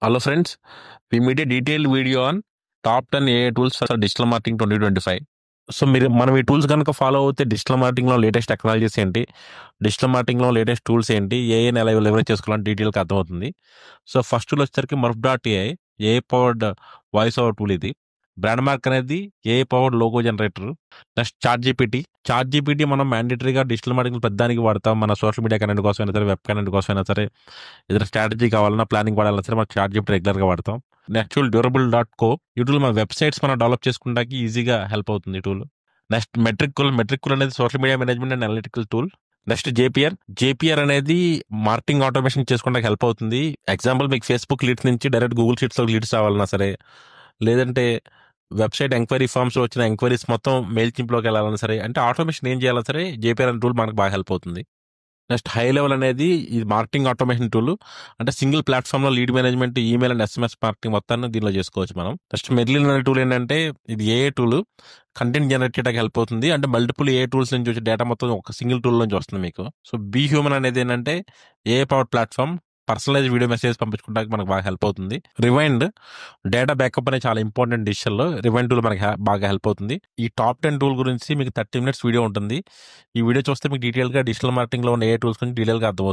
Hello friends, we made a detailed video on top 10 AI tools for digital marketing 2025. So మనం ఈ tools కనుక follow అవుతే digital మార్కెటింగ్లో latest technologies ఏంటి, digital మార్కెటింగ్లో latest tools ఏంటి, ఏఐని ఎలా లెవరేజ్ చేసుకోవాలని డీటెయిల్గా అర్థమవుతుంది. సో ఫస్ట్ టూల్ వచ్చేసరికి Murf.ai AI powered voice over tool. ఇది బ్రాండ్ మార్క్ అనేది AI powered logo generator. Next ChatGPT మనం మ్యాండేటరీగా డిజిటల్ మార్కెటింగ్ పెద్దానికి వాడతాం. మన సోషల్ మీడియా కంటెంట్ కోసం అయినా సరే, వెబ్ కంటెంట్ కోసం అయినా సరే, ఏదైనా స్ట్రాటజీ కావాలన్నా, ప్లానింగ్ వాడాలన్నా సరే మనకు చాట్ జీపీటీ రెగ్యులర్గా వాడతాం. Next tool Durable co. ఈ టూల్ మన వెబ్సైట్స్ మనం డెవలప్ చేసుకుంటానికి ఈజీగా హెల్ప్ అవుతుంది ఈ టూల్. నెక్స్ట్ మెట్రిక్ అనేది social media management and analytical tool. Next JPR అనేది మార్కెటింగ్ ఆటోమేషన్ చేసుకోవడానికి హెల్ప్ అవుతుంది. ఎగ్జాంపుల్, మీకు ఫేస్బుక్ లీడ్స్ నుంచి డైరెక్ట్ గూగుల్ షీట్స్లో లీడ్స్ రావాలన్నా సరే, లేదంటే వెబ్సైట్ ఎంక్వైరీ ఫామ్స్లో వచ్చిన ఎంక్వైరీస్ మొత్తం మెయిల్ చింప్లోకి వెళ్ళాలన్నా సరే, అంటే ఆటోమేషన్ ఏం చేయాలన్నా సరే జేపీఆర్ అనే టూల్ మనకు బాగా హెల్ప్ అవుతుంది. నెక్స్ట్ హై లెవెల్ అనేది ఈ మార్కెటింగ్ ఆటోమేషన్ టూల్. అంటే సింగిల్ ప్లాట్ఫామ్లో lead management, email and SMS marketing మొత్తాన్ని దీనిలో చేసుకోవచ్చు మనం. నెక్స్ట్ మెర్లిన్ అనే టూల్ ఏంటంటే ఇది ఏఏ టూల్, కంటెంట్ జనరేట్ చేయడానికి హెల్ప్ అవుతుంది. అంటే మల్టిపుల్ ఏ టూల్స్ నుంచి వచ్చే డేటా మొత్తం ఒక సింగిల్ టూల్ నుంచి వస్తుంది మీకు. సో బీ హ్యూమన్ అనేది ఏంటంటే AI power platform, personalize video message పంపించుకోవడానికి మనకు బాగా హెల్ప్ అవుతుంది. రివైండ్ డేటా బ్యాకప్ అనేది చాలా ఇంపార్టెంట్ డిసిషన్లో రివైండ్ టూల్ మనకి బాగా హెల్ప్ అవుతుంది. ఈ టాప్ 10 టూల్ గురించి మీకు 30 minutes వీడియో ఉంటుంది. ఈ వీడియో చూస్తే మీకు డీటెయిల్గా డిజిటల్ మార్కెటింగ్లో ఉన్న ఏ టూల్స్ గురించి డీటెయిల్గా అర్థమవుతుంది.